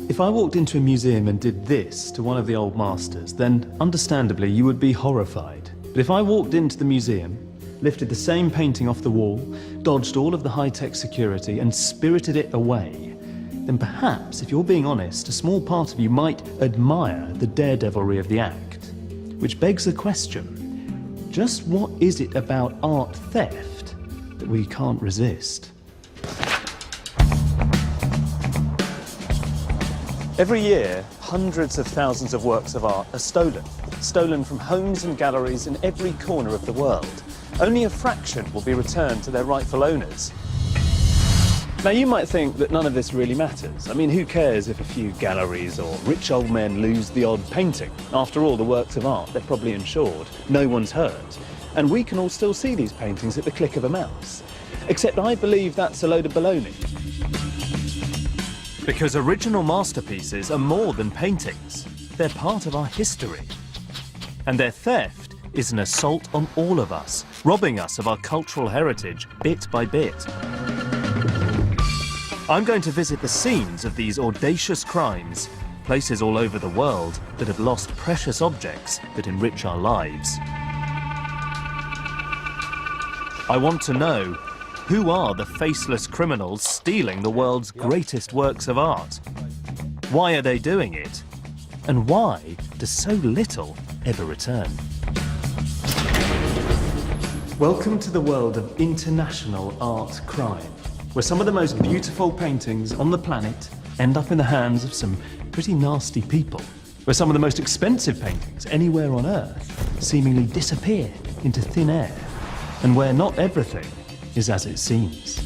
If I walked into a museum and did this to one of the old masters, then understandably you would be horrified. But if I walked into the museum, lifted the same painting off the wall, dodged all of the high-tech security and spirited it away, then perhaps, if you're being honest, a small part of you might admire the daredevilry of the act. Which begs the question, just what is it about art theft that we can't resist? Every year, hundreds of thousands of works of art are stolen from homes and galleries in every corner of the world. Only a fraction will be returned to their rightful owners. Now, you might think that none of this really matters. I mean, who cares if a few galleries or rich old men lose the odd painting? After all, the works of art, they're probably insured. No one's hurt. And we can all still see these paintings at the click of a mouse. Except I believe that's a load of baloney. Because original masterpieces are more than paintings. They're part of our history. And their theft is an assault on all of us, robbing us of our cultural heritage bit by bit. I'm going to visit the scenes of these audacious crimes, places all over the world that have lost precious objects that enrich our lives. I want to know, who are the faceless criminals stealing the world's greatest works of art? Why are they doing it? And why does so little ever return? Welcome to the world of international art crime, where some of the most beautiful paintings on the planet end up in the hands of some pretty nasty people, where some of the most expensive paintings anywhere on Earth seemingly disappear into thin air, and where not everything is as it seems.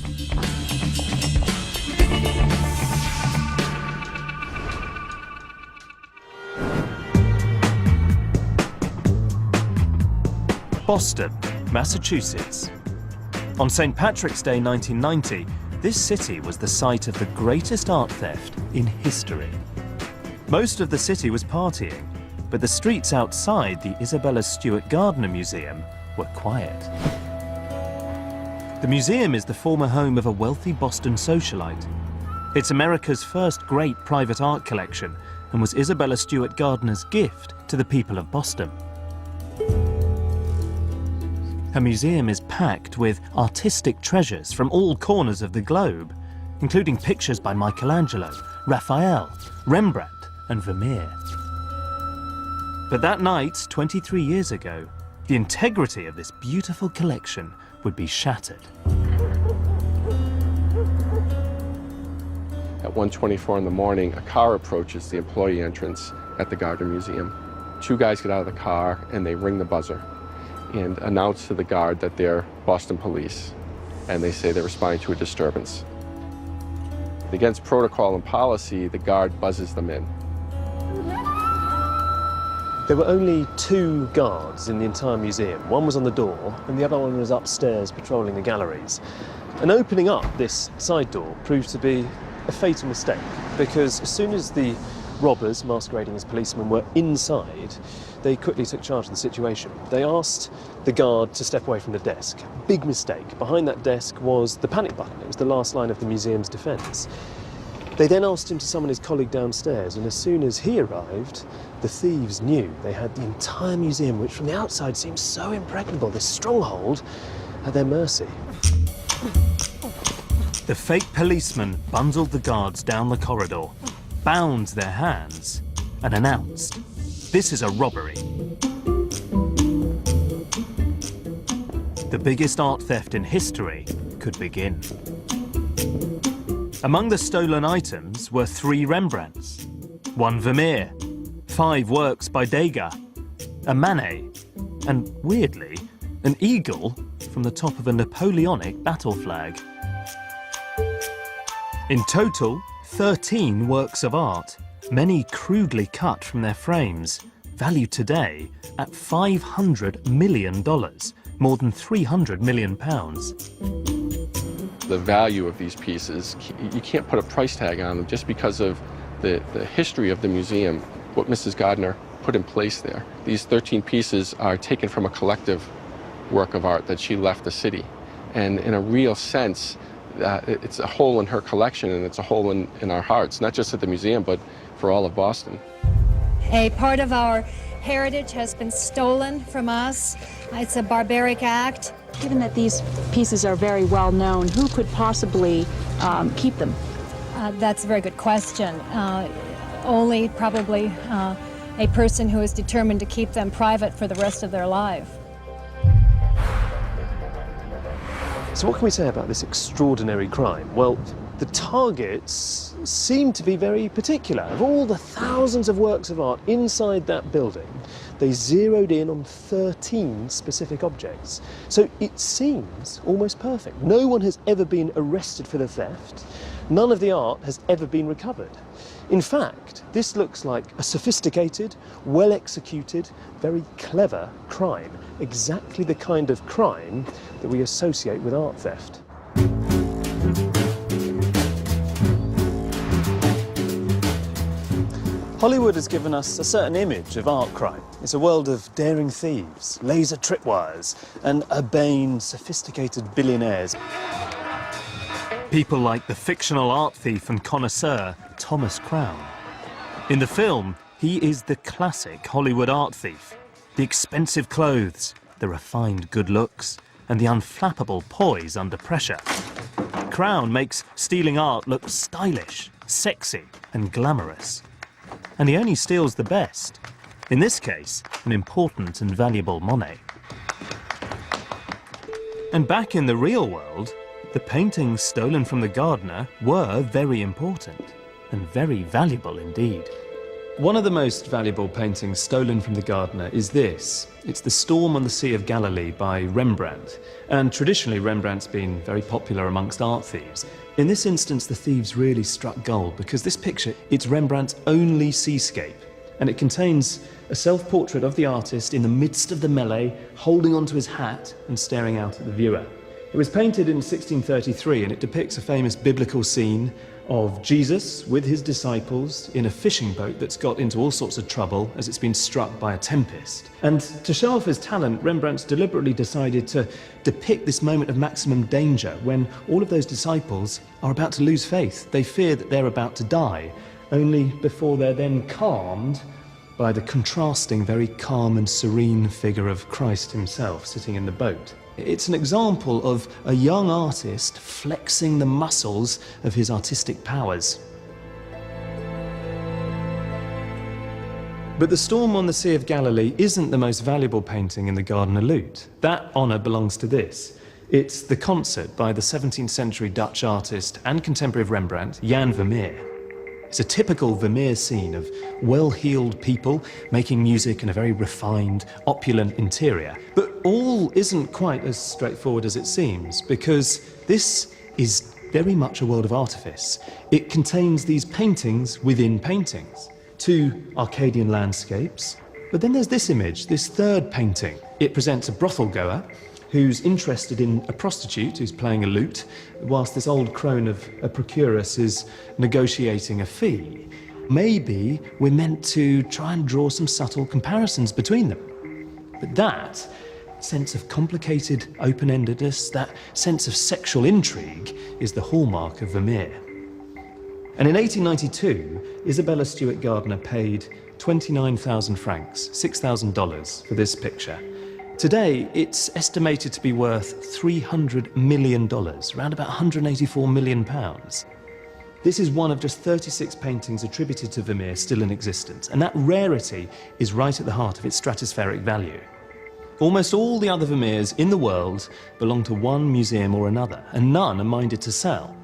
Boston, Massachusetts. On St. Patrick's Day 1990, this city was the site of the greatest art theft in history. Most of the city was partying, but the streets outside the Isabella Stewart Gardner Museum were quiet. The museum is the former home of a wealthy Boston socialite. It's America's first great private art collection and was Isabella Stewart Gardner's gift to the people of Boston. Her museum is packed with artistic treasures from all corners of the globe, including pictures by Michelangelo, Raphael, Rembrandt, and Vermeer. But that night, 23 years ago, the integrity of this beautiful collection would be shattered. At 1:24 in the morning, a car approaches the employee entrance at the Gardner Museum. Two guys get out of the car and they ring the buzzer and announce to the guard that they're Boston police, and they say they're responding to a disturbance. Against protocol and policy, the guard buzzes them in. There were only two guards in the entire museum. One was on the door, and the other one was upstairs patrolling the galleries. And opening up this side door proved to be a fatal mistake, because as soon as the robbers, masquerading as policemen, were inside, they quickly took charge of the situation. They asked the guard to step away from the desk. Big mistake. Behind that desk was the panic button. It was the last line of the museum's defence. They then asked him to summon his colleague downstairs, and as soon as he arrived, the thieves knew they had the entire museum, which from the outside seemed so impregnable, this stronghold, at their mercy. The fake policeman bundled the guards down the corridor, bound their hands, and announced, "This is a robbery." The biggest art theft in history could begin. Among the stolen items were 3 Rembrandts, 1 Vermeer, 5 works by Degas, a Manet, and, weirdly, an eagle from the top of a Napoleonic battle flag. In total, 13 works of art, many crudely cut from their frames, valued today at $500 million, more than £300 million. The value of these pieces, you can't put a price tag on them just because of the history of the museum, what Mrs. Gardner put in place there. These 13 pieces are taken from a collective work of art that she left the city. And in a real sense, it's a hole in her collection, and it's a hole in our hearts, not just at the museum, but for all of Boston. A part of our heritage has been stolen from us. It's a barbaric act. Given that these pieces are very well known, who could possibly keep them? That's a very good question. Only probably a person who is determined to keep them private for the rest of their life. So what can we say about this extraordinary crime? Well, the targets seem to be very particular. Of all the thousands of works of art inside that building, they zeroed in on 13 specific objects. So it seems almost perfect. No one has ever been arrested for the theft. None of the art has ever been recovered. In fact, this looks like a sophisticated, well-executed, very clever crime. Exactly the kind of crime that we associate with art theft. Hollywood has given us a certain image of art crime. It's a world of daring thieves, laser tripwires, and urbane, sophisticated billionaires. People like the fictional art thief and connoisseur Thomas Crown. In the film, he is the classic Hollywood art thief. The expensive clothes, the refined good looks, and the unflappable poise under pressure. Crown makes stealing art look stylish, sexy, and glamorous. And he only steals the best. In this case, an important and valuable Monet. And back in the real world, the paintings stolen from the Gardner were very important and very valuable indeed. One of the most valuable paintings stolen from the Gardner is this. It's The Storm on the Sea of Galilee by Rembrandt. And traditionally, Rembrandt's been very popular amongst art thieves. In this instance, the thieves really struck gold because this picture, it's Rembrandt's only seascape. And it contains a self-portrait of the artist in the midst of the melee, holding onto his hat and staring out at the viewer. It was painted in 1633 and it depicts a famous biblical scene of Jesus with his disciples in a fishing boat that's got into all sorts of trouble as it's been struck by a tempest. And to show off his talent, Rembrandt's deliberately decided to depict this moment of maximum danger when all of those disciples are about to lose faith. They fear that they're about to die, only before they're then calmed by the contrasting, very calm and serene figure of Christ himself sitting in the boat. It's an example of a young artist flexing the muscles of his artistic powers. But The Storm on the Sea of Galilee isn't the most valuable painting in the Gardner loot. That honour belongs to this. It's The Concert by the 17th century Dutch artist and contemporary of Rembrandt, Jan Vermeer. It's a typical Vermeer scene of well-heeled people making music in a very refined, opulent interior. But all isn't quite as straightforward as it seems, because this is very much a world of artifice. It contains these paintings within paintings, two Arcadian landscapes. But then there's this image, this third painting. It presents a brothel goer who's interested in a prostitute who's playing a lute, whilst this old crone of a procuress is negotiating a fee. Maybe we're meant to try and draw some subtle comparisons between them. But that sense of complicated open-endedness, that sense of sexual intrigue, is the hallmark of Vermeer. And in 1892, Isabella Stewart Gardner paid 29,000 francs, $6,000 for this picture. Today, it's estimated to be worth $300 million, around about £184 million. This is one of just 36 paintings attributed to Vermeer still in existence, and that rarity is right at the heart of its stratospheric value. Almost all the other Vermeers in the world belong to one museum or another, and none are minded to sell.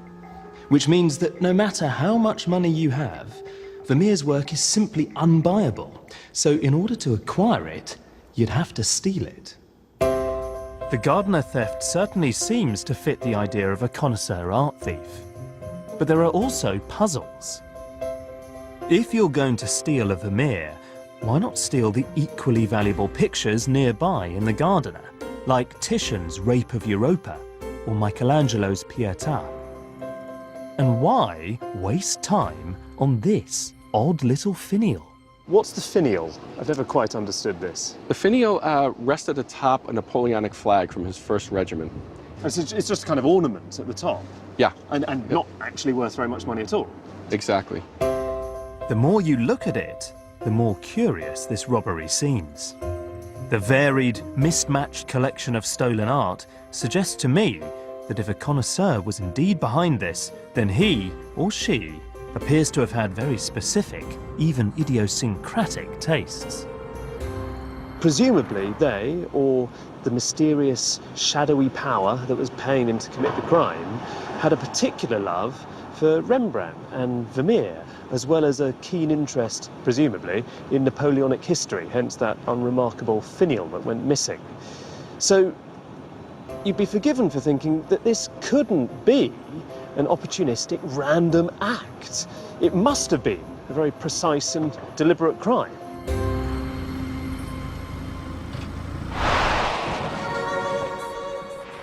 Which means that no matter how much money you have, Vermeer's work is simply unbuyable. So in order to acquire it, you'd have to steal it. The Gardner theft certainly seems to fit the idea of a connoisseur art thief. But there are also puzzles. If you're going to steal a Vermeer, why not steal the equally valuable pictures nearby in the Gardner, like Titian's Rape of Europa or Michelangelo's Pietà? And why waste time on this odd little finial? What's the finial? I've never quite understood this. The finial rested atop a Napoleonic flag from his first regiment. It's just a kind of ornament at the top. Yeah, And not actually worth very much money at all. exactly. The more you look at it, the more curious this robbery seems. The varied, mismatched collection of stolen art suggests to me that if a connoisseur was indeed behind this, then he, or she, appears to have had very specific, even idiosyncratic tastes. Presumably they, or the mysterious, shadowy power that was paying him to commit the crime, had a particular love for Rembrandt and Vermeer, as well as a keen interest, presumably, in Napoleonic history, hence that unremarkable finial that went missing. So you'd be forgiven for thinking that this couldn't be an opportunistic, random act. It must have been a very precise and deliberate crime.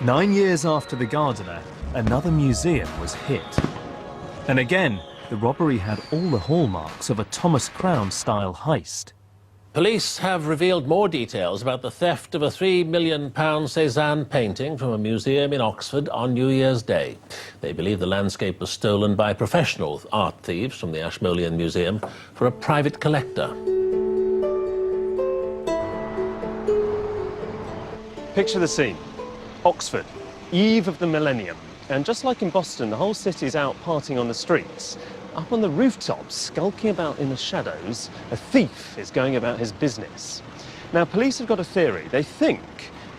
"9 years after the Gardner, another museum was hit. And again, the robbery had all the hallmarks of a Thomas Crown-style heist. Police have revealed more details about the theft of a £3 million Cézanne painting from a museum in Oxford on New Year's Day. They believe the landscape was stolen by professional art thieves from the Ashmolean Museum for a private collector. Picture the scene. Oxford, eve of the millennium. And just like in Boston, the whole city's out partying on the streets. Up on the rooftops, skulking about in the shadows, a thief is going about his business. Now, police have got a theory. They think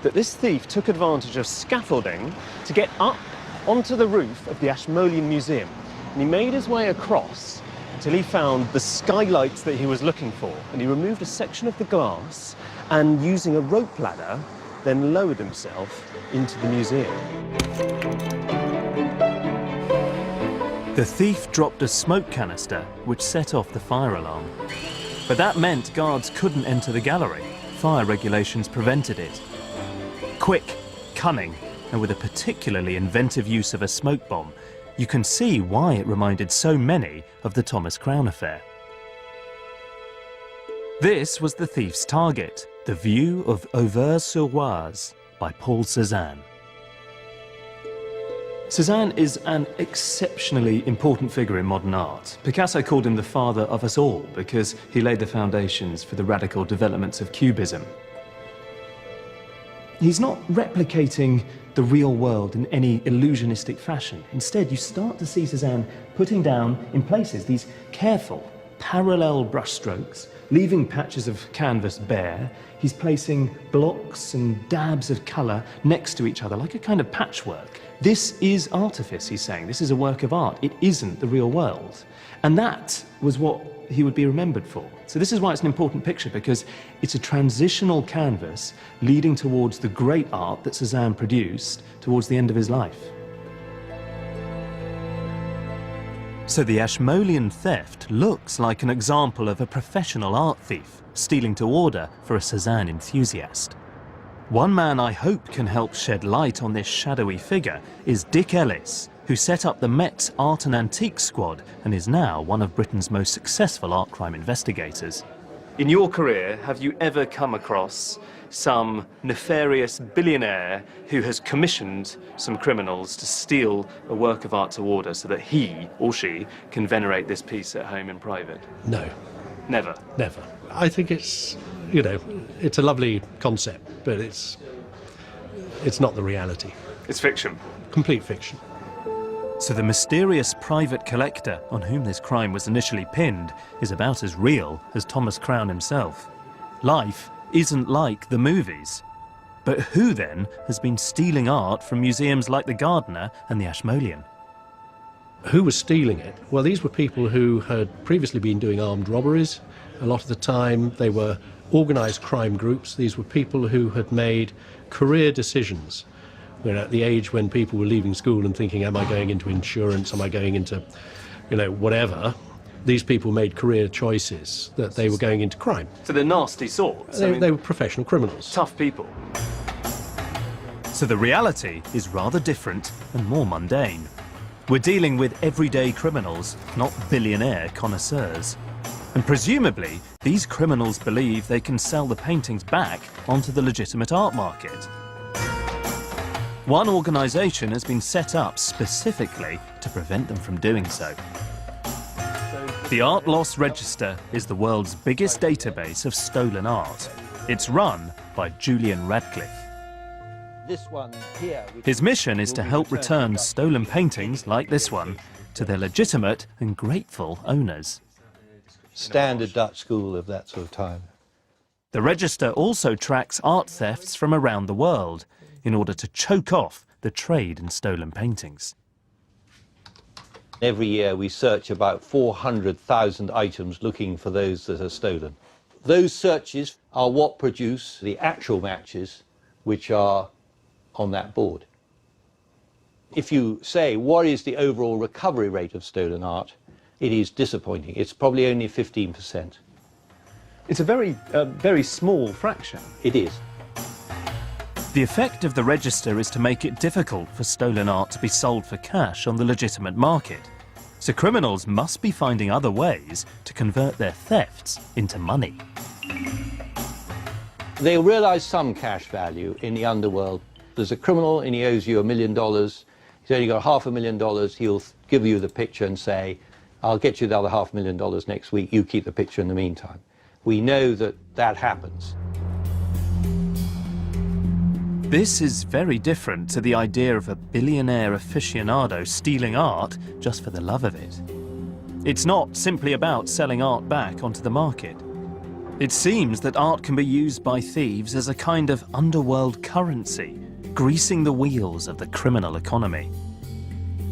that this thief took advantage of scaffolding to get up onto the roof of the Ashmolean Museum. And he made his way across until he found the skylights that he was looking for. And he removed a section of the glass and, using a rope ladder, then lowered himself into the museum. The thief dropped a smoke canister, which set off the fire alarm. But that meant guards couldn't enter the gallery. Fire regulations prevented it. Quick, cunning, and with a particularly inventive use of a smoke bomb, you can see why it reminded so many of the Thomas Crown affair. This was the thief's target, the view of Auvers-sur-Oise by Paul Cézanne. Cézanne is an exceptionally important figure in modern art. Picasso called him the father of us all because he laid the foundations for the radical developments of Cubism. He's not replicating the real world in any illusionistic fashion. Instead, you start to see Cézanne putting down in places these careful, parallel brushstrokes, leaving patches of canvas bare. He's placing blocks and dabs of colour next to each other, like a kind of patchwork. This is artifice, he's saying. This is a work of art. It isn't the real world. And that was what he would be remembered for. So this is why it's an important picture, because it's a transitional canvas leading towards the great art that Cézanne produced towards the end of his life. So the Ashmolean theft looks like an example of a professional art thief stealing to order for a Cézanne enthusiast. One man I hope can help shed light on this shadowy figure is Dick Ellis, who set up the Met's Art and Antiques Squad and is now one of Britain's most successful art crime investigators. In your career, have you ever come across some nefarious billionaire who has commissioned some criminals to steal a work of art to order so that he or she can venerate this piece at home in private? No. Never? Never. I think it's, you know, it's a lovely concept, but it's not the reality. It's fiction. Complete fiction. So the mysterious private collector on whom this crime was initially pinned is about as real as Thomas Crown himself. Life isn't like the movies. But who then has been stealing art from museums like the Gardner and the Ashmolean? Who was stealing it? Well, these were people who had previously been doing armed robberies. A lot of the time they were organised crime groups. These were people who had made career decisions. We're at the age when people were leaving school and thinking, am I going into insurance? Am I going into, whatever? These people made career choices that they were going into crime. So they're nasty sorts. They were professional criminals. Tough people. So the reality is rather different and more mundane. We're dealing with everyday criminals, not billionaire connoisseurs. And presumably, these criminals believe they can sell the paintings back onto the legitimate art market. One organisation has been set up specifically to prevent them from doing so. The Art Loss Register is the world's biggest database of stolen art. It's run by Julian Radcliffe. This one here, His mission is to help return stolen paintings like this one to their legitimate and grateful owners. standard Dutch school of that sort of time. The register also tracks art thefts from around the world in order to choke off the trade in stolen paintings. Every year we search about 400,000 items looking for those that are stolen. Those searches are what produce the actual matches which are on that board. If you say, what is the overall recovery rate of stolen art, it is disappointing. It's probably only 15%. It's a very small fraction. It is. The effect of the register is to make it difficult for stolen art to be sold for cash on the legitimate market. So criminals must be finding other ways to convert their thefts into money. They realise some cash value in the underworld. There's a criminal and he owes you $1 million. He's only got $500,000. He'll give you the picture and say, I'll get you the other $500,000 next week. You keep the picture in the meantime. We know that that happens. This is very different to the idea of a billionaire aficionado stealing art just for the love of it. It's not simply about selling art back onto the market. It seems that art can be used by thieves as a kind of underworld currency, greasing the wheels of the criminal economy.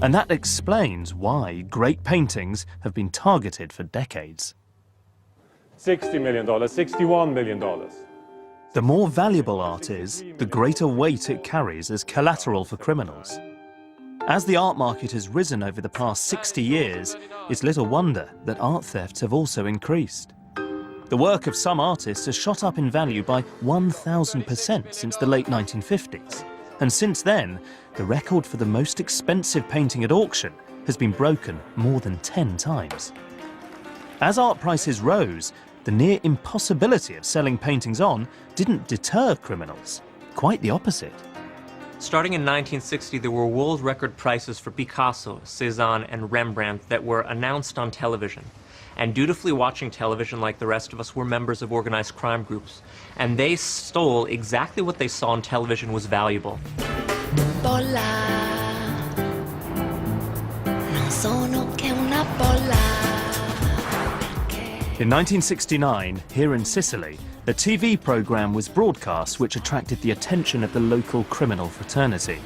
And that explains why great paintings have been targeted for decades. $60 million, $61 million. The more valuable art is, the greater weight it carries as collateral for criminals. As the art market has risen over the past 60 years, it's little wonder that art thefts have also increased. The work of some artists has shot up in value by 1,000% since the late 1950s. And since then, the record for the most expensive painting at auction has been broken more than 10 times. As art prices rose, the near impossibility of selling paintings on didn't deter criminals. Quite the opposite. Starting in 1960, there were world record prices for Picasso, Cézanne, and Rembrandt that were announced on television. And dutifully watching television like the rest of us were members of organized crime groups. And they stole exactly what they saw on television was valuable. In 1969, here in Sicily, a TV program was broadcast which attracted the attention of the local criminal fraternity.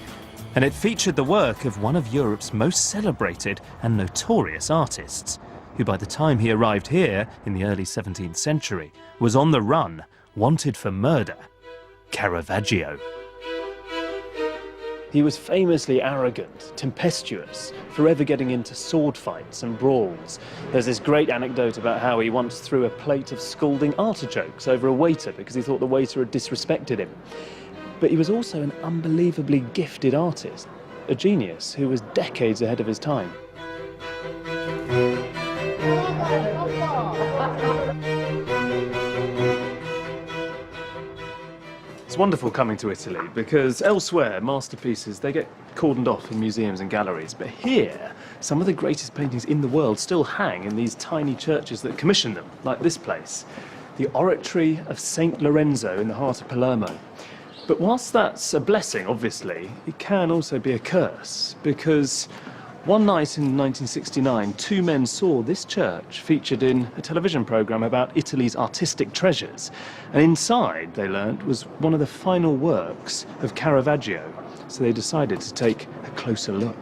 And it featured the work of one of Europe's most celebrated and notorious artists, who by the time he arrived here in the early 17th century was on the run, wanted for murder, Caravaggio. He was famously arrogant, tempestuous, forever getting into sword fights and brawls. There's this great anecdote about how he once threw a plate of scalding artichokes over a waiter because he thought the waiter had disrespected him. But he was also an unbelievably gifted artist, a genius who was decades ahead of his time. It's wonderful coming to Italy because elsewhere masterpieces, they get cordoned off in museums and galleries, but here some of the greatest paintings in the world still hang in these tiny churches that commission them, like this place, the Oratory of St. Lorenzo in the heart of Palermo. But whilst that's a blessing, obviously, it can also be a curse, because one night in 1969, two men saw this church featured in a television programme about Italy's artistic treasures. And inside, they learnt, was one of the final works of Caravaggio. So they decided to take a closer look.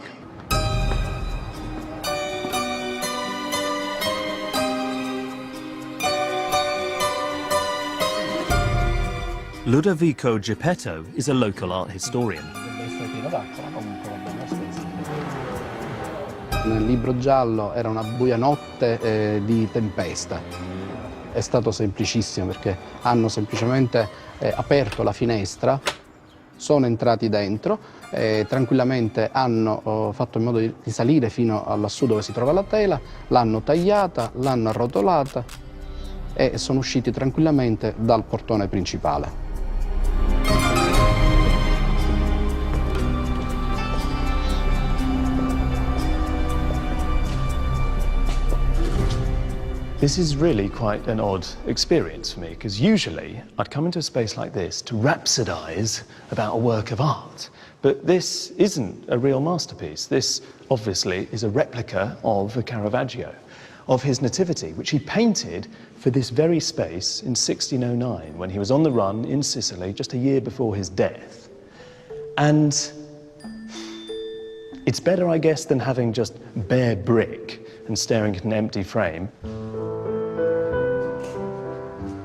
Ludovico Geppetto is a local art historian. Nel libro giallo era una buia notte di tempesta. È stato semplicissimo perché hanno semplicemente aperto la finestra, sono entrati dentro, tranquillamente hanno fatto in modo di salire fino a lassù dove si trova la tela, l'hanno tagliata, l'hanno arrotolata e sono usciti tranquillamente dal portone principale. This is really quite an odd experience for me, because usually I'd come into a space like this to rhapsodise about a work of art. But this isn't a real masterpiece. This, obviously, is a replica of a Caravaggio, of his Nativity, which he painted for this very space in 1609, when he was on the run in Sicily, just a year before his death. And it's better, I guess, than having just bare brick and staring at an empty frame.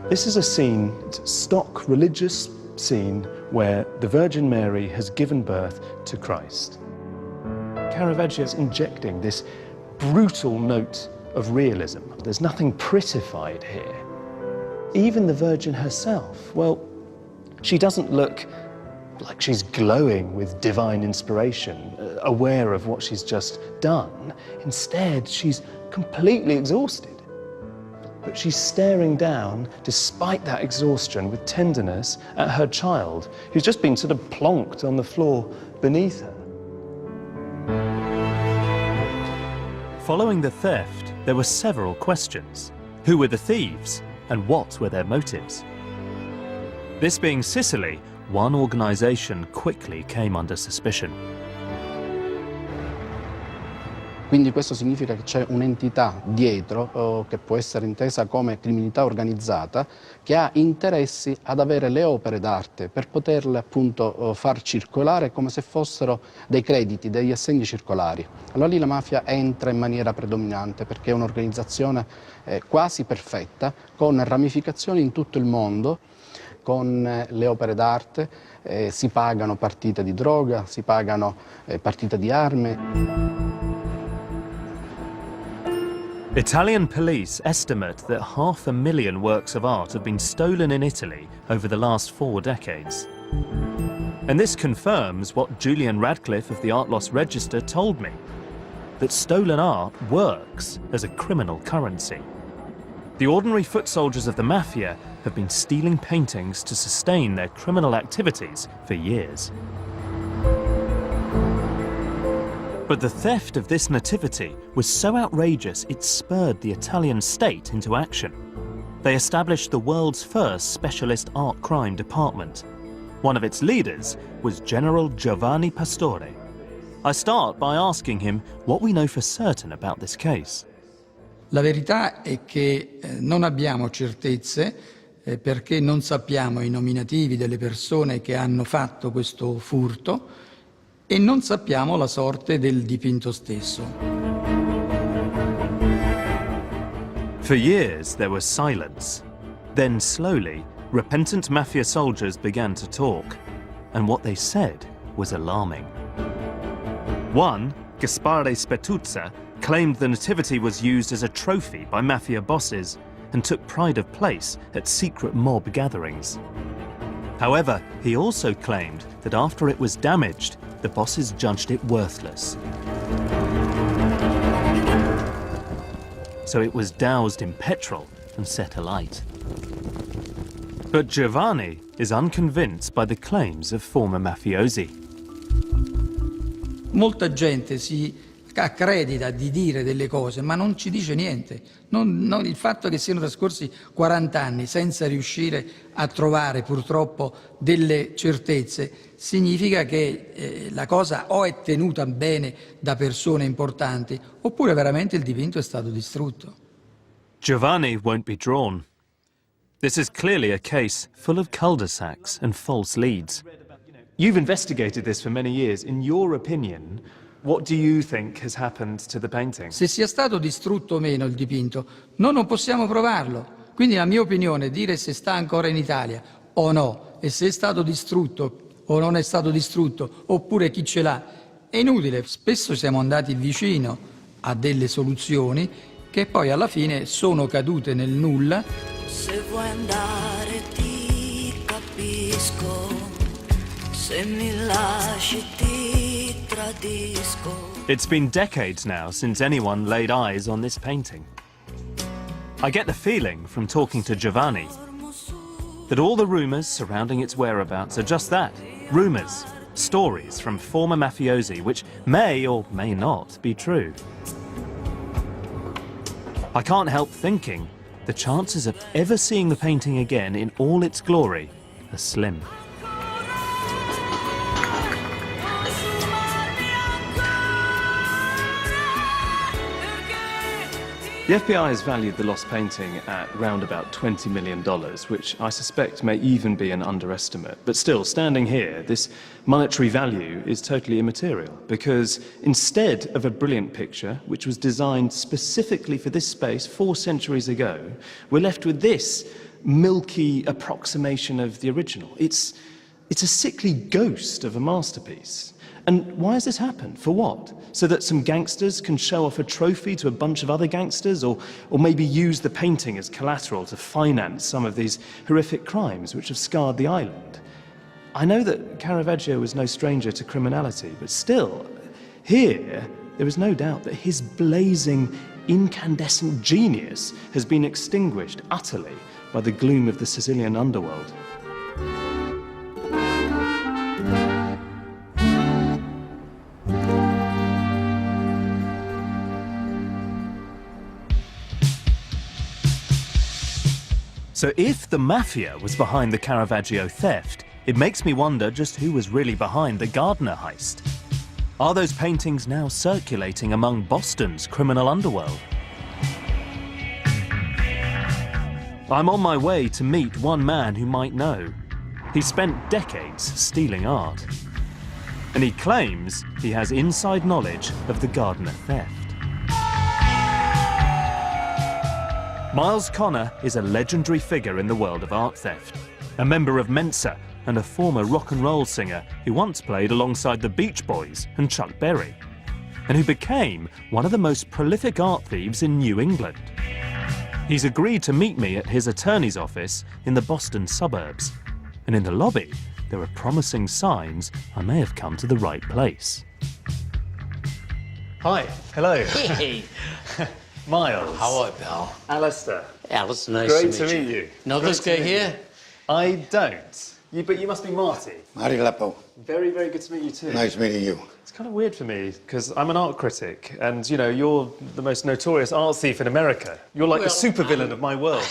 This is a scene, it's a stock religious scene where the Virgin Mary has given birth to Christ. Caravaggio is injecting this brutal note of realism. There's nothing prettified here. Even the Virgin herself, well, she doesn't look like she's glowing with divine inspiration, aware of what she's just done. Instead, she's completely exhausted. But she's staring down, despite that exhaustion, with tenderness at her child, who's just been sort of plonked on the floor beneath her. Following the theft, there were several questions. Who were the thieves, and what were their motives? This being Sicily, one organisation quickly came under suspicion. Quindi questo significa che c'è un'entità dietro che può essere intesa come criminalità organizzata che ha interessi ad avere le opere d'arte per poterle appunto far circolare come se fossero dei crediti, degli assegni circolari. Allora lì la mafia entra in maniera predominante perché è un'organizzazione quasi perfetta con ramificazioni in tutto il mondo, con le opere d'arte, si pagano partite di droga, si pagano partite di armi. Italian police estimate that 500,000 works of art have been stolen in Italy over the last 4 decades. And this confirms what Julian Radcliffe of the Art Loss Register told me, that stolen art works as a criminal currency. The ordinary foot soldiers of the Mafia have been stealing paintings to sustain their criminal activities for years. But the theft of this nativity was so outrageous it spurred the Italian state into action. They established the world's first specialist art crime department. One of its leaders was General Giovanni Pastore. I start by asking him what we know for certain about this case. La verità è che non abbiamo certezze perché non sappiamo i nominativi delle persone che hanno fatto questo furto e non sappiamo la sorte del dipinto stesso. For years there was silence. Then slowly, repentant mafia soldiers began to talk, and what they said was alarming. One, Gaspare Spetuzza, claimed the nativity was used as a trophy by mafia bosses and took pride of place at secret mob gatherings. However, he also claimed that after it was damaged, the bosses judged it worthless. So it was doused in petrol and set alight. But Giovanni is unconvinced by the claims of former mafiosi. Molta gente si accredita di dire delle cose, ma non ci dice niente. Il fatto che siano trascorsi 40 anni senza riuscire a trovare purtroppo delle certezze significa che la cosa o è tenuta bene da persone importanti oppure veramente il dipinto è stato distrutto. Giovanni won't be drawn. This is clearly a case full of cul-de-sacs and false leads. You've investigated this for many years. In your opinion, what do you think has happened to the painting? Se sia stato distrutto o meno il dipinto, noi non possiamo provarlo. Quindi la mia opinione è dire se sta ancora in Italia o no, e se è stato distrutto o non è stato distrutto, oppure chi ce l'ha, è inutile. Spesso siamo andati vicino a delle soluzioni che poi alla fine sono cadute nel nulla. Se vuoi andare ti capisco, se mi lasci ti tradisco. It's been decades now since anyone laid eyes on this painting. I get the feeling from talking to Giovanni that all the rumours surrounding its whereabouts are just that, rumours, stories from former mafiosi which may or may not be true. I can't help thinking the chances of ever seeing the painting again in all its glory are slim. The FBI has valued the lost painting at round about $20 million, which I suspect may even be an underestimate. But still, standing here, this monetary value is totally immaterial, because instead of a brilliant picture, which was designed specifically for this space 4 centuries ago, we're left with this milky approximation of the original. It's a sickly ghost of a masterpiece. And why has this happened? For what? So that some gangsters can show off a trophy to a bunch of other gangsters, or maybe use the painting as collateral to finance some of these horrific crimes which have scarred the island? I know that Caravaggio was no stranger to criminality, but still, here, there is no doubt that his blazing, incandescent genius has been extinguished utterly by the gloom of the Sicilian underworld. So if the Mafia was behind the Caravaggio theft, it makes me wonder just who was really behind the Gardner heist. Are those paintings now circulating among Boston's criminal underworld? I'm on my way to meet one man who might know. He spent decades stealing art. And he claims he has inside knowledge of the Gardner theft. Myles Connor is a legendary figure in the world of art theft, a member of Mensa and a former rock and roll singer who once played alongside the Beach Boys and Chuck Berry, and who became one of the most prolific art thieves in New England. He's agreed to meet me at his attorney's office in the Boston suburbs, and in the lobby there are promising signs I may have come to the right place. Hi, hello. Hey. Myles. How are you, pal? Alastair. Alice, nice Great to meet you. Know Great this guy meet here? You. I don't. But you must be Marty. Marty Leppo. Very, very good to meet you too. Nice meeting you. It's kind of weird for me, because I'm an art critic, and, you know, you're the most notorious art thief in America. You're like the supervillain of my world,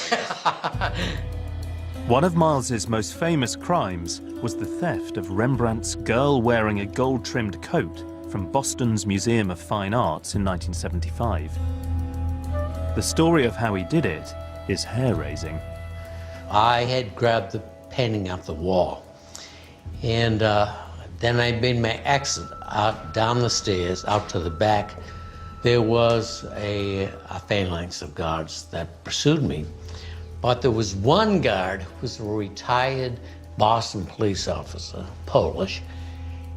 I guess. One of Myles's most famous crimes was the theft of Rembrandt's Girl Wearing a Gold-Trimmed Coat from Boston's Museum of Fine Arts in 1975. The story of how he did it is hair-raising. I had grabbed the painting off the wall, and then I made my exit out down the stairs, out to the back. There was a phalanx of guards that pursued me, but there was one guard who was a retired Boston police officer, Polish.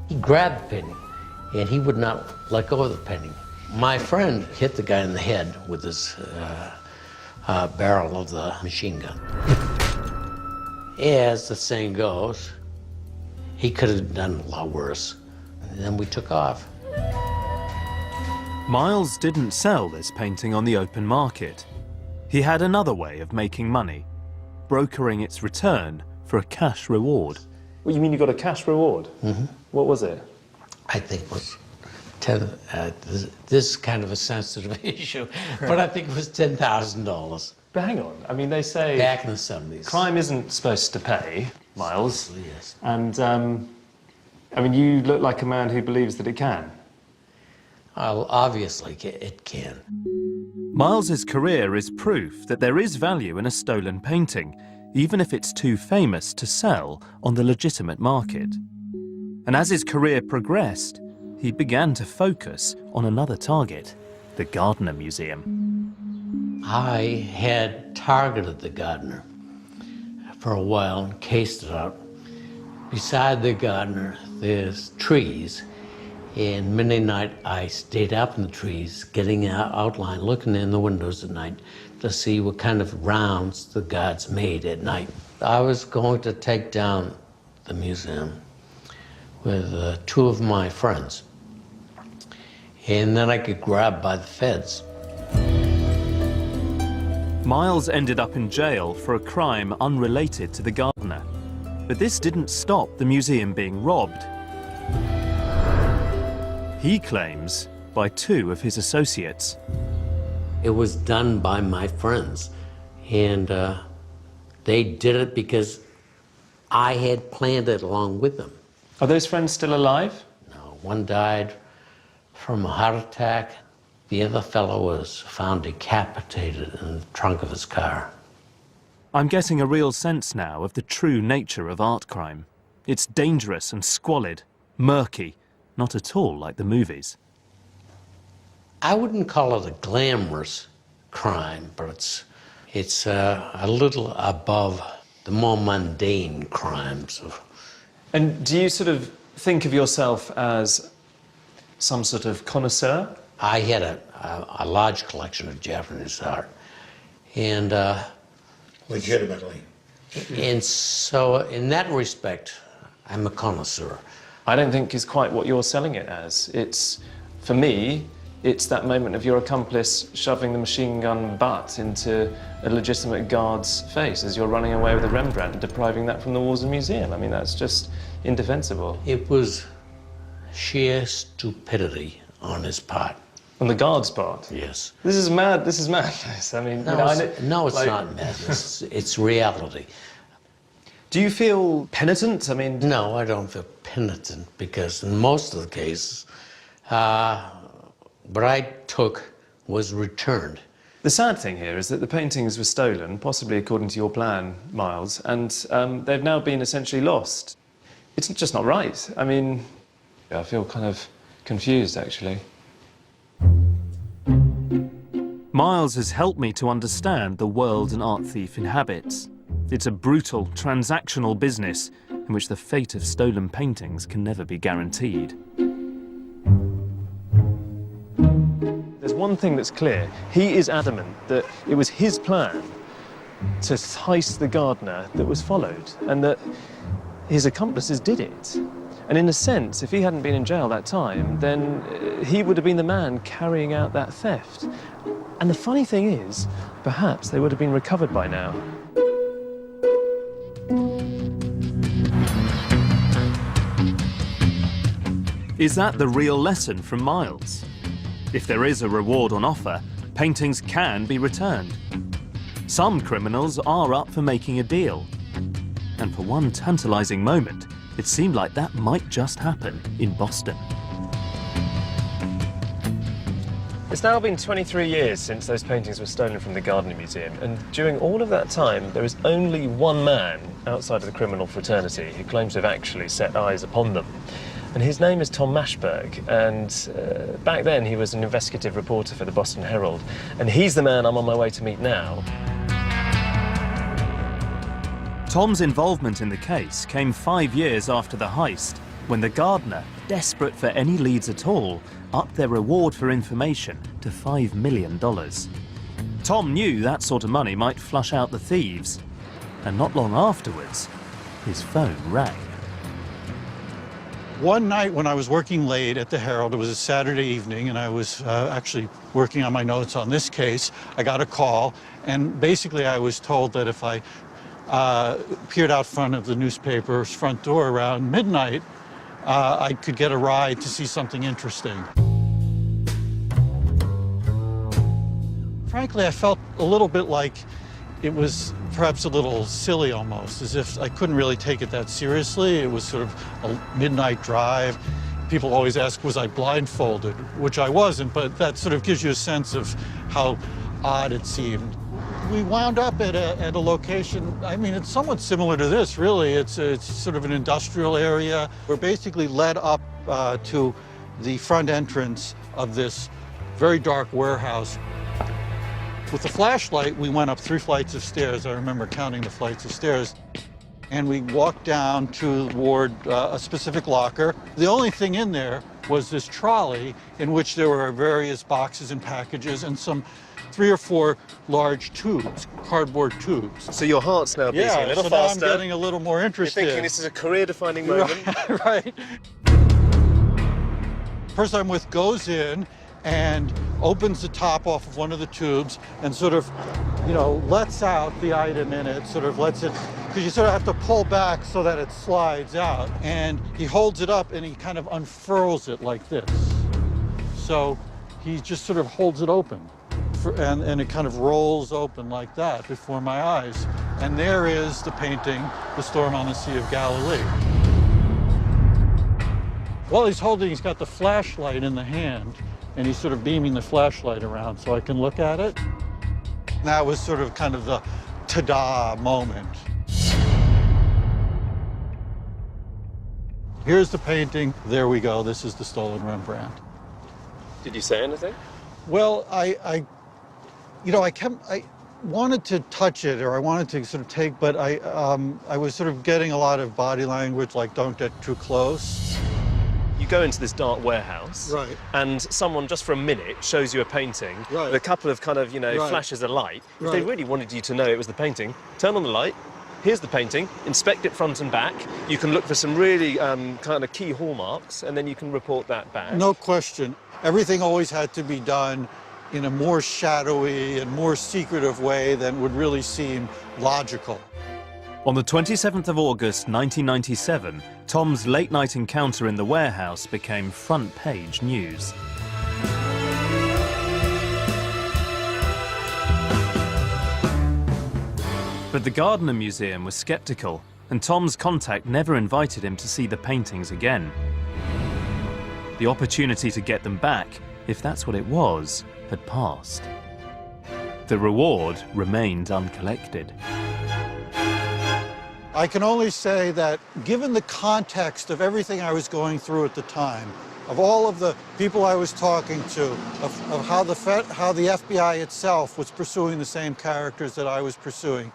He grabbed the painting, and he would not let go of the painting. My friend hit the guy in the head with his barrel of the machine gun. As the saying goes, he could have done a lot worse. And then we took off. Myles didn't sell this painting on the open market. He had another way of making money, brokering its return for a cash reward. What, you mean you got a cash reward? Mm-hmm. What was it? I think it was this is kind of a sensitive issue, but I think it was $10,000. But hang on, I mean, they say... Back in the 70s. Crime isn't supposed to pay, Myles. Yes. And, I mean, you look like a man who believes that it can. Well, obviously, it can. Myles's career is proof that there is value in a stolen painting, even if it's too famous to sell on the legitimate market. And as his career progressed, he began to focus on another target, the Gardner Museum. I had targeted the Gardner for a while and cased it out. Beside the Gardner, there's trees. And many nights I stayed up in the trees, getting an outline, looking in the windows at night to see what kind of rounds the guards made at night. I was going to take down the museum with 2 of my friends. And then I got grabbed by the feds. Myles ended up in jail for a crime unrelated to the Gardner. But this didn't stop the museum being robbed. He claims by 2 of his associates. It was done by my friends, and they did it because I had planned it along with them. Are those friends still alive? No, one died from a heart attack. The other fellow was found decapitated in the trunk of his car. I'm getting a real sense now of the true nature of art crime. It's dangerous and squalid, murky, not at all like the movies. I wouldn't call it a glamorous crime, but it's a little above the more mundane crimes. And do you sort of think of yourself as some sort of connoisseur? I had a large collection of Japanese art, and legitimately. And so, in that respect, I'm a connoisseur. I don't think it's quite what you're selling it as. It's, for me, it's that moment of your accomplice shoving the machine gun butt into a legitimate guard's face as you're running away with a Rembrandt and depriving that from the walls of the museum. I mean, that's just indefensible. It was sheer stupidity on his part. On the guard's part? Yes. This is mad. This is madness. I mean, no, it's not madness. It's reality. Do you feel penitent? I mean, no, I don't feel penitent because in most of the cases, what I took was returned. The sad thing here is that the paintings were stolen, possibly according to your plan, Myles, and they've now been essentially lost. It's just not right. I mean, I feel kind of confused, actually. Myles has helped me to understand the world an art thief inhabits. It's a brutal, transactional business in which the fate of stolen paintings can never be guaranteed. There's one thing that's clear. He is adamant that it was his plan to heist the gardener that was followed, and that his accomplices did it. And in a sense, if he hadn't been in jail that time, then he would have been the man carrying out that theft. And the funny thing is, perhaps they would have been recovered by now. Is that the real lesson from Myles? If there is a reward on offer, paintings can be returned. Some criminals are up for making a deal. And for one tantalizing moment, it seemed like that might just happen in Boston. It's now been 23 years since those paintings were stolen from the Gardner Museum, and during all of that time, there is only one man outside of the criminal fraternity who claims to have actually set eyes upon them. And his name is Tom Mashberg, and back then he was an investigative reporter for the Boston Herald, and he's the man I'm on my way to meet now. Tom's involvement in the case came 5 years after the heist, when the gardener, desperate for any leads at all, upped their reward for information to $5 million. Tom knew that sort of money might flush out the thieves, and not long afterwards, his phone rang. One night when I was working late at the Herald, it was a Saturday evening, and I was actually working on my notes on this case, I got a call, and basically I was told that if I appeared out front of the newspaper's front door around midnight, I could get a ride to see something interesting. Frankly, I felt a little bit like it was perhaps a little silly almost, as if I couldn't really take it that seriously. It was sort of a midnight drive. People always ask, was I blindfolded? Which I wasn't, but that sort of gives you a sense of how odd it seemed. We wound up at a location, I mean, it's somewhat similar to this, really. It's sort of an industrial area. We're basically led up to the front entrance of this very dark warehouse. With the flashlight, we went up 3 flights of stairs. I remember counting the flights of stairs. And we walked down toward a specific locker. The only thing in there was this trolley in which there were various boxes and packages and some 3 or 4 large tubes, cardboard tubes. So your heart's now beating a little so faster. Now I'm getting a little more interested. You're thinking this is a career-defining moment. Right. Person I'm with goes in and opens the top off of one of the tubes and sort of, lets out the item in it, sort of lets it, because you sort of have to pull back so that it slides out. And he holds it up and he kind of unfurls it like this. So he just sort of holds it open. and it kind of rolls open like that before my eyes. And there is the painting, The Storm on the Sea of Galilee. While he's got the flashlight in the hand, and he's sort of beaming the flashlight around so I can look at it. That was sort of kind of the ta-da moment. Here's the painting. There we go. This is the stolen Rembrandt. Did you say anything? Well, I wanted to touch it, or I wanted to sort of take, but I was sort of getting a lot of body language, like don't get too close. You go into this dark warehouse, right, and someone just for a minute shows you a painting, right, with a couple of kind of, right, flashes of light. If right, they really wanted you to know it was the painting, turn on the light, here's the painting, inspect it front and back. You can look for some really kind of key hallmarks, and then you can report that back. No question. Everything always had to be done in a more shadowy and more secretive way than would really seem logical. On the 27th of August 1997, Tom's late-night encounter in the warehouse became front-page news. But the Gardner Museum was skeptical, and Tom's contact never invited him to see the paintings again. The opportunity to get them back, if that's what it was, had passed. The reward remained uncollected. I can only say that given the context of everything I was going through at the time, of all of the people I was talking to, of how the FBI itself was pursuing the same characters that I was pursuing,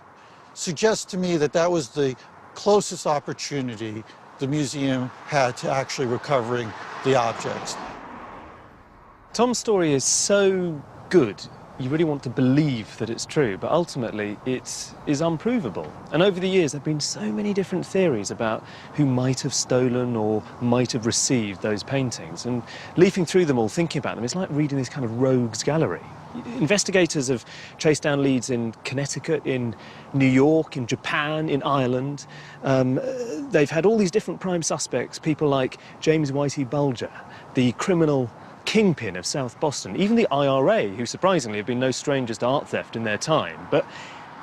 suggests to me that that was the closest opportunity the museum had to actually recovering the objects. Tom's story is so good, you really want to believe that it's true, but ultimately it is unprovable. And over the years, there have been so many different theories about who might have stolen or might have received those paintings. And leafing through them all, thinking about them, it's like reading this kind of rogues gallery. Investigators have chased down leads in Connecticut, in New York, in Japan, in Ireland. They've had all these different prime suspects, people like James Whitey Bulger, the criminal kingpin of South Boston, even the IRA, who surprisingly have been no strangers to art theft in their time. But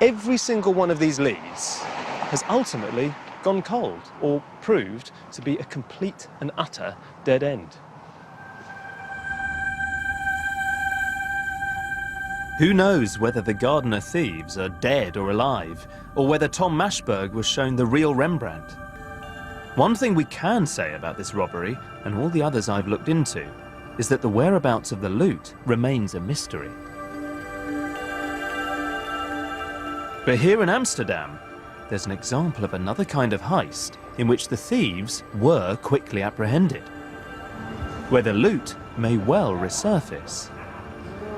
every single one of these leads has ultimately gone cold or proved to be a complete and utter dead end. Who knows whether the Gardner thieves are dead or alive, or whether Tom Mashberg was shown the real Rembrandt? One thing we can say about this robbery, and all the others I've looked into, is that the whereabouts of the loot remains a mystery. But here in Amsterdam, there's an example of another kind of heist in which the thieves were quickly apprehended, where the loot may well resurface,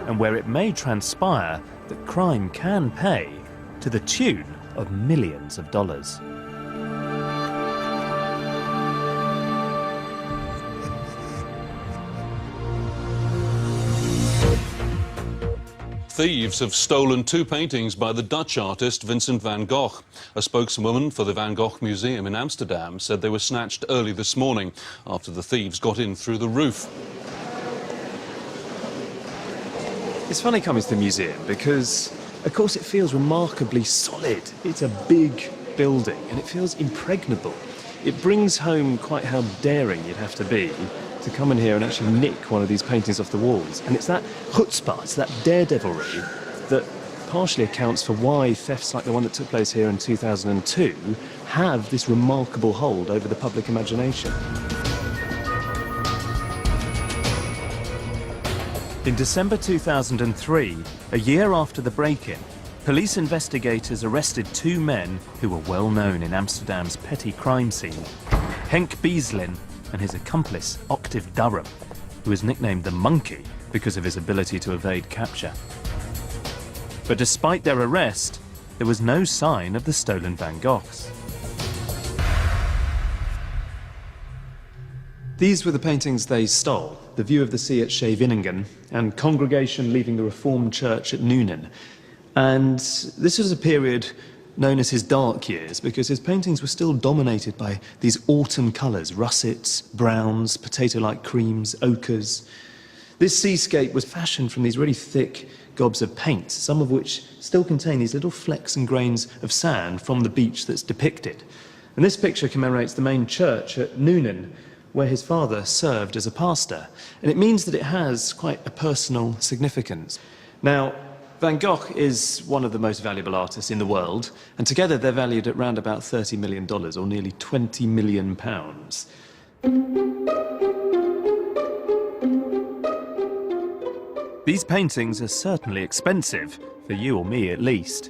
and where it may transpire that crime can pay to the tune of millions of dollars. Thieves have stolen 2 paintings by the Dutch artist Vincent van Gogh. A spokeswoman for the Van Gogh Museum in Amsterdam said they were snatched early this morning after the thieves got in through the roof. It's funny coming to the museum because, of course, it feels remarkably solid. It's a big building and it feels impregnable. It brings home quite how daring you'd have to be to come in here and actually nick one of these paintings off the walls. And it's that chutzpah, it's that daredevilry that partially accounts for why thefts like the one that took place here in 2002 have this remarkable hold over the public imagination. In December 2003, a year after the break-in, police investigators arrested 2 men who were well known in Amsterdam's petty crime scene, Henk Bieslin and his accomplice, Octave Durham, who was nicknamed the Monkey because of his ability to evade capture. But despite their arrest, there was no sign of the stolen Van Goghs. These were the paintings they stole: The View of the Sea at Scheveningen and Congregation Leaving the Reformed Church at Nuenen. And this was a period known as his dark years because his paintings were still dominated by these autumn colours: russets, browns, potato-like creams, ochres. This seascape was fashioned from these really thick gobs of paint, some of which still contain these little flecks and grains of sand from the beach that's depicted. And this picture commemorates the main church at Noonan, where his father served as a pastor. And it means that it has quite a personal significance. Now, Van Gogh is one of the most valuable artists in the world, and together they're valued at around about $30 million, or nearly £20 million. These paintings are certainly expensive, for you or me at least.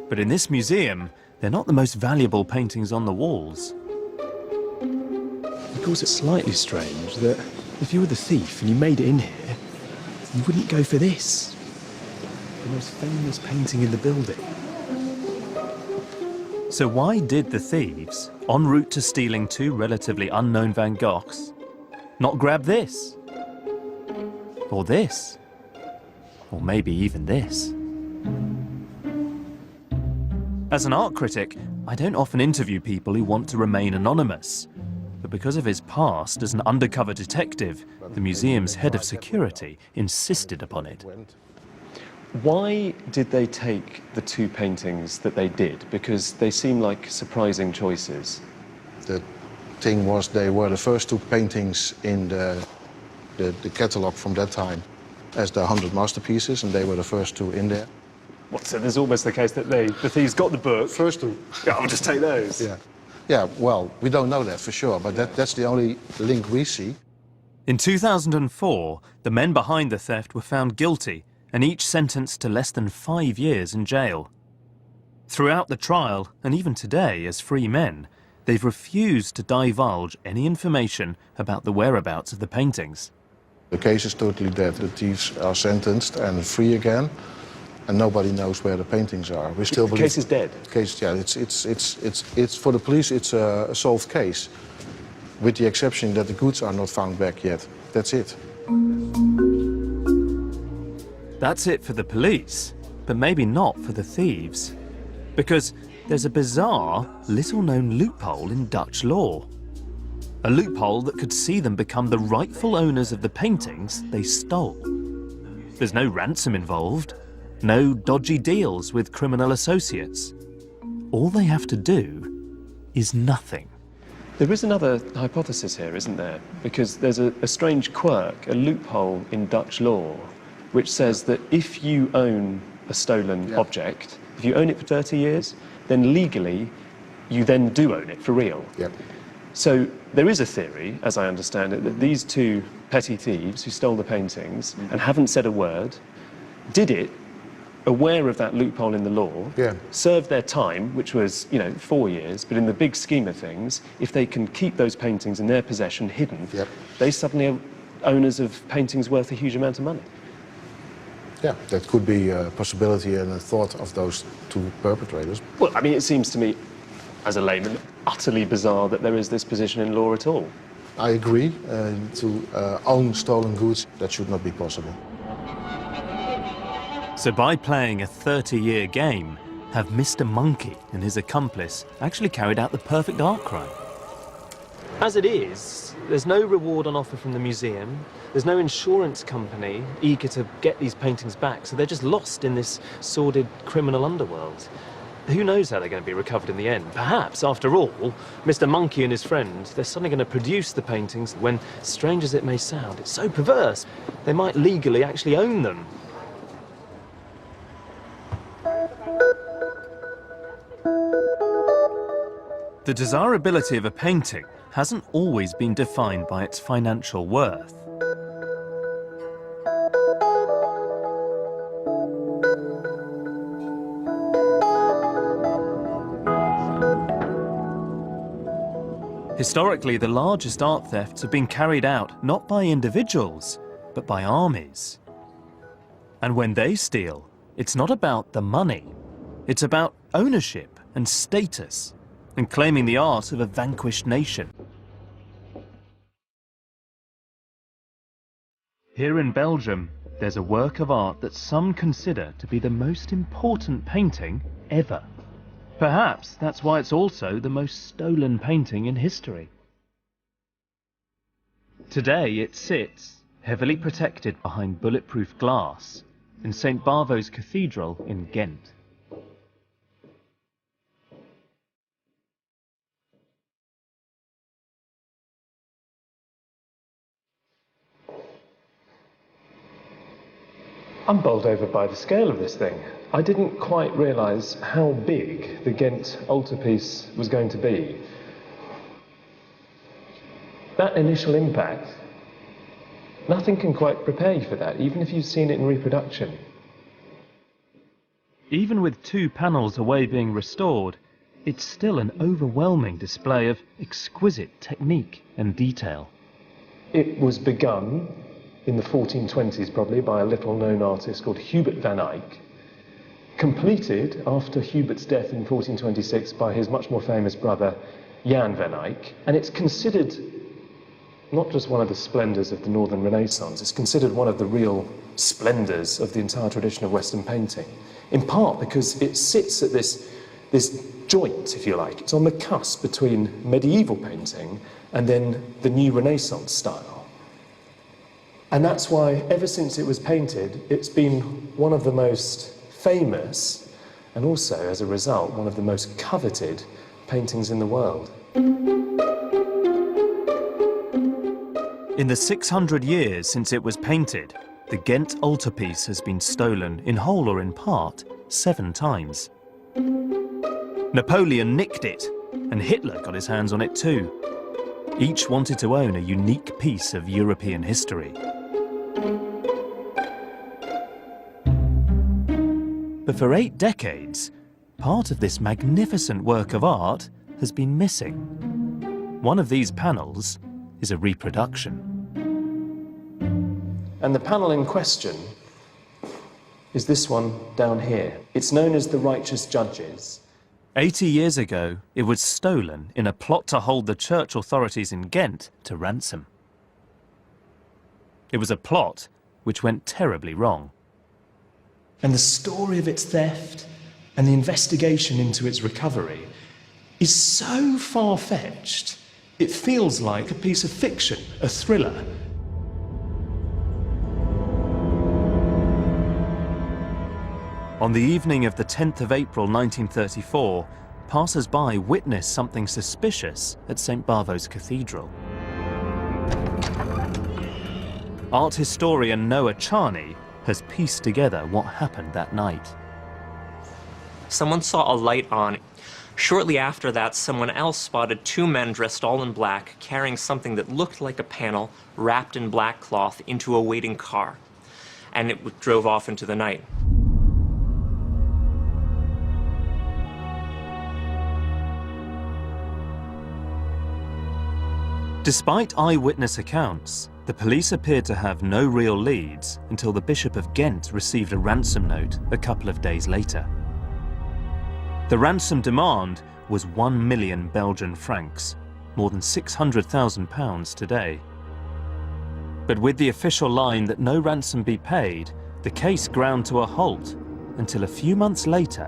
But in this museum, they're not the most valuable paintings on the walls. Of course, it's slightly strange that if you were the thief and you made it in here, you wouldn't go for this. The most famous painting in the building. So why did the thieves, en route to stealing two relatively unknown Van Goghs, not grab this? Or this? Or maybe even this? As an art critic, I don't often interview people who want to remain anonymous. But because of his past as an undercover detective, the museum's head of security insisted upon it. Why did they take the two paintings that they did? Because they seem like surprising choices. The thing was, they were the first two paintings in the catalogue from that time as the 100 masterpieces, and they were the first two in there. What, so there's almost the case that the thieves got the book. First two. Yeah, I'll just take those. Yeah. Yeah, well, we don't know that for sure, but that's the only link we see. In 2004, the men behind the theft were found guilty and each sentenced to less than 5 years in jail. Throughout the trial, and even today as free men, they've refused to divulge any information about the whereabouts of the paintings. The case is totally dead. The thieves are sentenced and free again, and nobody knows where the paintings are. We still believe the case is dead. The case, yeah, it's for the police. It's a solved case, with the exception that the goods are not found back yet. That's it. That's it for the police, but maybe not for the thieves. Because there's a bizarre, little-known loophole in Dutch law. A loophole that could see them become the rightful owners of the paintings they stole. There's no ransom involved, no dodgy deals with criminal associates. All they have to do is nothing. There is another hypothesis here, isn't there? Because there's a strange quirk, a loophole in Dutch law, which says that if you own a stolen object, if you own it for 30 years, then legally you then do own it for real. Yep. So there is a theory, as I understand it, that these two petty thieves who stole the paintings and haven't said a word, did it aware of that loophole in the law, served their time, which was, 4 years, but in the big scheme of things, if they can keep those paintings in their possession hidden, they suddenly are owners of paintings worth a huge amount of money. Yeah, that could be a possibility and a thought of those two perpetrators. Well, I mean, it seems to me, as a layman, utterly bizarre that there is this position in law at all. I agree. To own stolen goods, that should not be possible. So by playing a 30-year game, have Mr. Monkey and his accomplice actually carried out the perfect art crime? As it is, there's no reward on offer from the museum. There's no insurance company eager to get these paintings back, so they're just lost in this sordid criminal underworld. Who knows how they're going to be recovered in the end? Perhaps, after all, Mr. Monkey and his friend, they're suddenly going to produce the paintings when, strange as it may sound, it's so perverse, they might legally actually own them. The desirability of a painting hasn't always been defined by its financial worth. Historically, the largest art thefts have been carried out not by individuals, but by armies. And when they steal, it's not about the money. It's about ownership and status, and claiming the art of a vanquished nation. Here in Belgium, there's a work of art that some consider to be the most important painting ever. Perhaps that's why it's also the most stolen painting in history. Today it sits, heavily protected behind bulletproof glass, in St. Bavo's Cathedral in Ghent. I'm bowled over by the scale of this thing. I didn't quite realise how big the Ghent Altarpiece was going to be. That initial impact, nothing can quite prepare you for that, even if you've seen it in reproduction. Even with 2 panels away being restored, it's still an overwhelming display of exquisite technique and detail. It was begun in the 1420s probably by a little-known artist called Hubert van Eyck, completed after Hubert's death in 1426 by his much more famous brother Jan van Eyck, and it's considered not just one of the splendours of the Northern Renaissance, it's considered one of the real splendours of the entire tradition of Western painting, in part because it sits at this joint, if you like. It's on the cusp between medieval painting and then the new Renaissance style. And that's why, ever since it was painted, it's been one of the most famous, and also, as a result, one of the most coveted paintings in the world. In the 600 years since it was painted, the Ghent Altarpiece has been stolen, in whole or in part, 7 times. Napoleon nicked it, and Hitler got his hands on it too. Each wanted to own a unique piece of European history. But for 8 decades, part of this magnificent work of art has been missing. One of these panels is a reproduction. And the panel in question is this one down here. It's known as the Righteous Judges. 80 years ago, it was stolen in a plot to hold the church authorities in Ghent to ransom. It was a plot which went terribly wrong. And the story of its theft and the investigation into its recovery is so far-fetched, it feels like a piece of fiction, a thriller. On the evening of the 10th of April 1934, passers-by witnessed something suspicious at St. Bavo's Cathedral. Art historian Noah Charney has pieced together what happened that night. Someone saw a light on. Shortly after that, someone else spotted 2 men dressed all in black, carrying something that looked like a panel wrapped in black cloth into a waiting car, and it drove off into the night. Despite eyewitness accounts, the police appeared to have no real leads until the Bishop of Ghent received a ransom note a couple of days later. The ransom demand was 1 million Belgian francs, more than £600,000 today. But with the official line that no ransom be paid, the case ground to a halt until a few months later,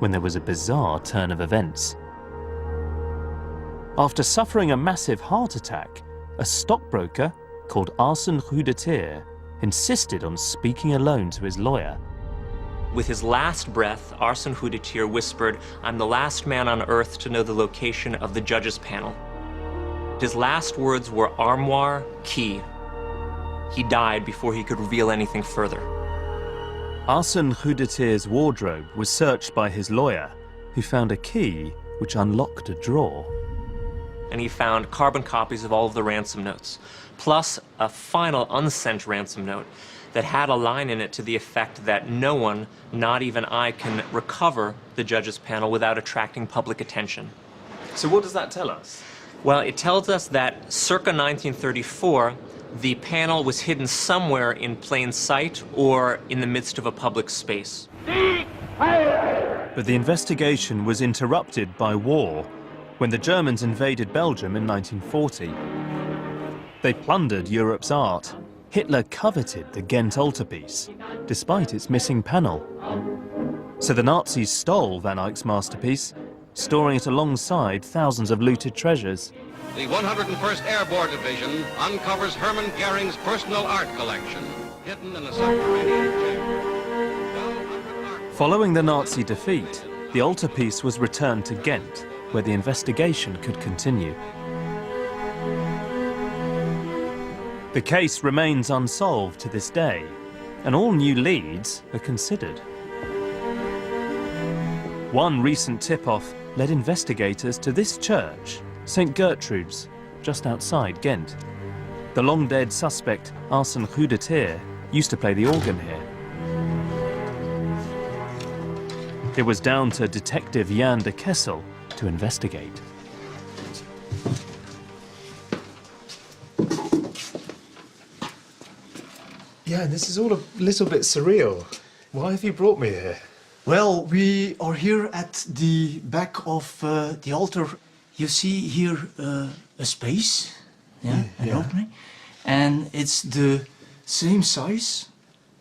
when there was a bizarre turn of events. After suffering a massive heart attack, a stockbroker called Arsène Rudetier insisted on speaking alone to his lawyer. With his last breath, Arsène Rudetier whispered, "I'm the last man on earth to know the location of the judges' panel." His last words were armoire, key. He died before he could reveal anything further. Arsène Rudetier's wardrobe was searched by his lawyer, who found a key which unlocked a drawer. And he found carbon copies of all of the ransom notes, plus a final unsent ransom note that had a line in it to the effect that no one, not even I, can recover the judges' panel without attracting public attention. So what does that tell us? Well, it tells us that circa 1934, the panel was hidden somewhere in plain sight or in the midst of a public space. But the investigation was interrupted by war when the Germans invaded Belgium in 1940. They plundered Europe's art. Hitler coveted the Ghent Altarpiece, despite its missing panel. So the Nazis stole Van Eyck's masterpiece, storing it alongside thousands of looted treasures. The 101st Airborne Division uncovers Hermann Goering's personal art collection, hidden in a subterranean chamber. Following the Nazi defeat, the altarpiece was returned to Ghent, where the investigation could continue. The case remains unsolved to this day, and all new leads are considered. One recent tip-off led investigators to this church, St. Gertrude's, just outside Ghent. The long-dead suspect, Arsène Rudeter, used to play the organ here. It was down to Detective Jan de Kessel to investigate. Yeah, this is all a little bit surreal. Why have you brought me here? Well, we are here at the back of the altar. You see here a space, an opening, and it's the same size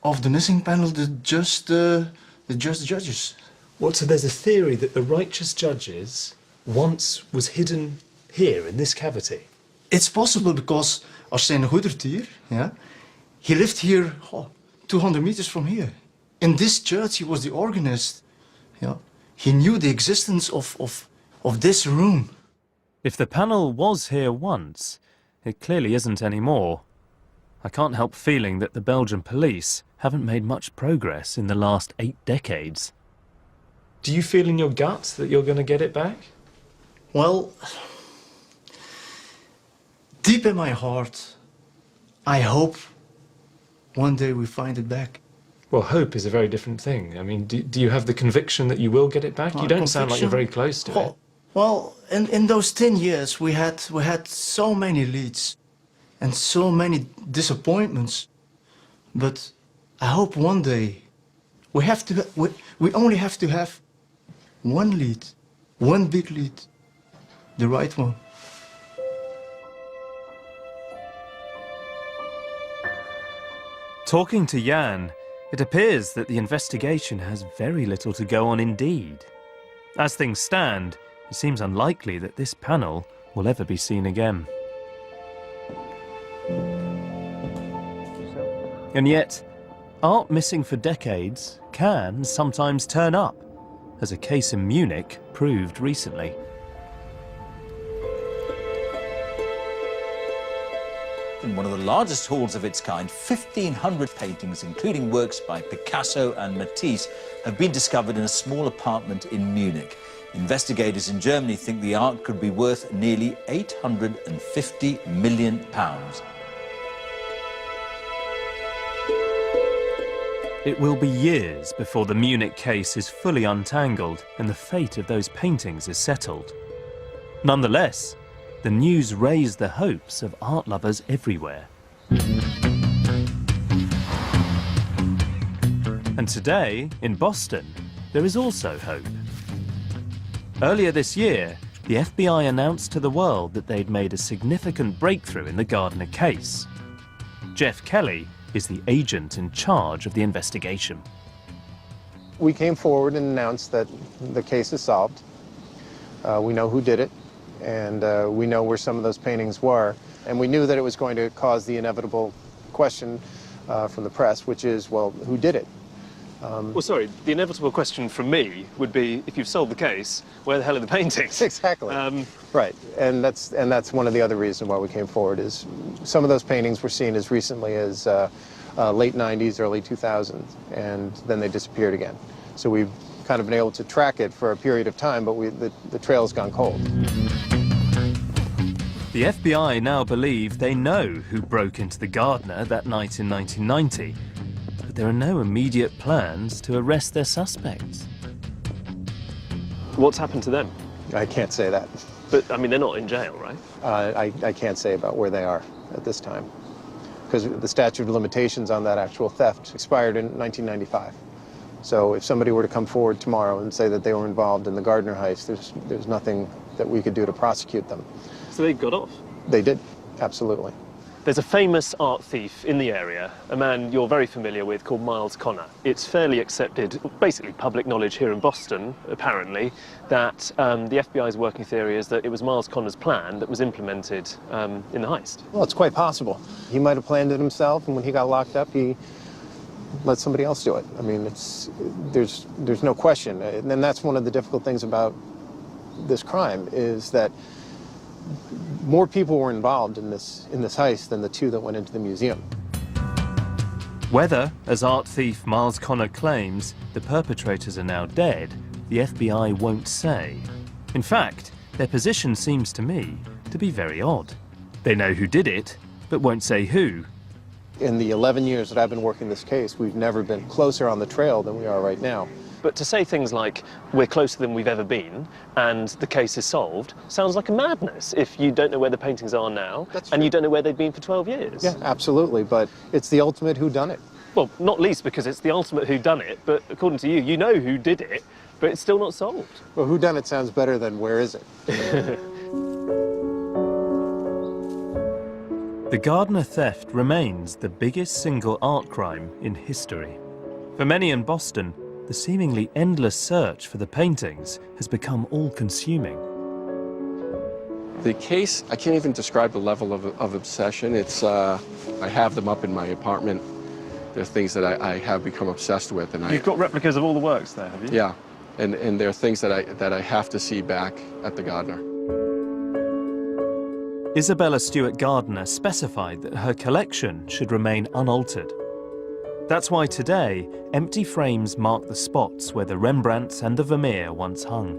of the missing panel that just the judges. What, so there's a theory that the righteous judges once was hidden here in this cavity? It's possible because Arsène Rudeter, he lived here 200 meters from here. In this church, he was the organist. He knew the existence of this room. If the panel was here once, it clearly isn't anymore. I can't help feeling that the Belgian police haven't made much progress in the last 8 decades. Do you feel in your gut that you're going to get it back? Well, deep in my heart, I hope one day we find it back. Well, hope is a very different thing. I mean, do you have the conviction that you will get it back? You don't sound like you're very close to it. Well, in those 10 years, we had so many leads and so many disappointments. But I hope one day we only have to have one lead, one big lead, the right one. Talking to Jan, it appears that the investigation has very little to go on indeed. As things stand, it seems unlikely that this panel will ever be seen again. And yet, art missing for decades can sometimes turn up, as a case in Munich proved recently. In one of the largest halls of its kind, 1,500 paintings, including works by Picasso and Matisse, have been discovered in a small apartment in Munich. Investigators in Germany think the art could be worth nearly £850 million. It will be years before the Munich case is fully untangled and the fate of those paintings is settled. Nonetheless, the news raised the hopes of art lovers everywhere. And today, in Boston, there is also hope. Earlier this year, the FBI announced to the world that they'd made a significant breakthrough in the Gardner case. Jeff Kelly is the agent in charge of the investigation. We came forward and announced that the case is solved. We know who did it, and we know where some of those paintings were. And we knew that it was going to cause the inevitable question from the press, which is, well, who did it? Well, sorry, the inevitable question from me would be, if you've solved the case, where the hell are the paintings? Exactly. Right, and that's one of the other reasons why we came forward, is some of those paintings were seen as recently as late 90s, early 2000s, and then they disappeared again. So we've kind of been able to track it for a period of time, but the trail's gone cold. The FBI now believe they know who broke into the Gardner that night in 1990. There are no immediate plans to arrest their suspects. What's happened to them? I can't say that. But, I mean, they're not in jail, right? I can't say about where they are at this time, because the statute of limitations on that actual theft expired in 1995. So if somebody were to come forward tomorrow and say that they were involved in the Gardner heist, there's nothing that we could do to prosecute them. So they got off? They did, absolutely. There's a famous art thief in the area, a man you're very familiar with called Myles Connor. It's fairly accepted, basically public knowledge here in Boston, apparently, that the FBI's working theory is that it was Myles Connor's plan that was implemented in the heist. Well, it's quite possible. He might have planned it himself, and when he got locked up, he let somebody else do it. I mean, there's no question. And that's one of the difficult things about this crime, is that more people were involved in this heist than the two that went into the museum. Whether, as art thief Myles Connor claims, the perpetrators are now dead, the FBI won't say. In fact, their position seems to me to be very odd. They know who did it, but won't say who. In the 11 years that I've been working this case, we've never been closer on the trail than we are right now. But to say things like, we're closer than we've ever been, and the case is solved, sounds like a madness if you don't know where the paintings are now, and you don't know where they've been for 12 years. Yeah, absolutely, but it's the ultimate whodunit. Well, not least because it's the ultimate whodunit, but according to you, you know who did it, but it's still not solved. Well, whodunit sounds better than where is it? The Gardner theft remains the biggest single art crime in history. For many in Boston, the seemingly endless search for the paintings has become all-consuming. The case, I can't even describe the level of obsession. It's, I have them up in my apartment. They're things that I have become obsessed with. And You've got replicas of all the works there, have you? Yeah, and they're things that I have to see back at the Gardner. Isabella Stewart Gardner specified that her collection should remain unaltered. That's why today, empty frames mark the spots where the Rembrandts and the Vermeer once hung.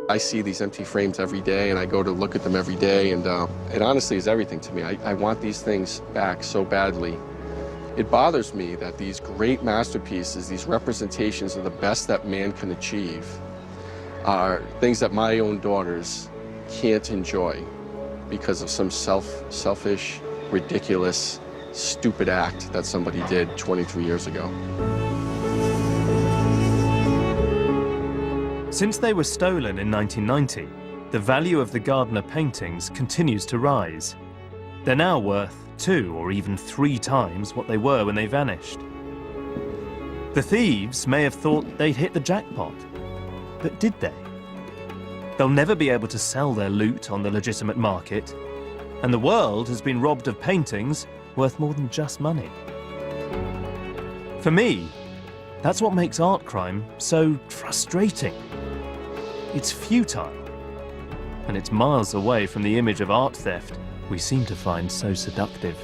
I see these empty frames every day, and I go to look at them every day, and it honestly is everything to me. I want these things back so badly. It bothers me that these great masterpieces, these representations of the best that man can achieve, are things that my own daughters can't enjoy because of some selfish, ridiculous, stupid act that somebody did 23 years ago. Since they were stolen in 1990, the value of the Gardner paintings continues to rise. They're now worth 2 or even 3 times what they were when they vanished. The thieves may have thought they'd hit the jackpot, but did they? They'll never be able to sell their loot on the legitimate market, and the world has been robbed of paintings worth more than just money. For me, that's what makes art crime so frustrating. It's futile, and it's miles away from the image of art theft we seem to find so seductive.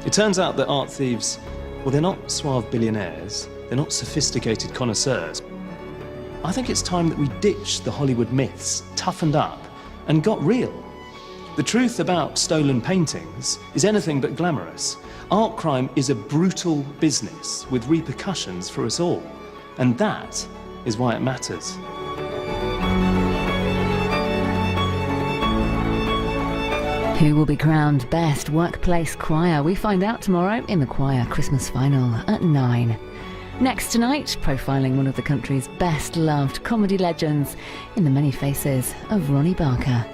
It turns out that art thieves, well, they're not suave billionaires, they're not sophisticated connoisseurs. I think it's time that we ditched the Hollywood myths, toughened up, and got real. The truth about stolen paintings is anything but glamorous. Art crime is a brutal business with repercussions for us all, and that is why it matters. Who will be crowned Best Workplace Choir? We find out tomorrow in the Choir Christmas Final at 9. Next tonight, profiling one of the country's best-loved comedy legends in the many faces of Ronnie Barker.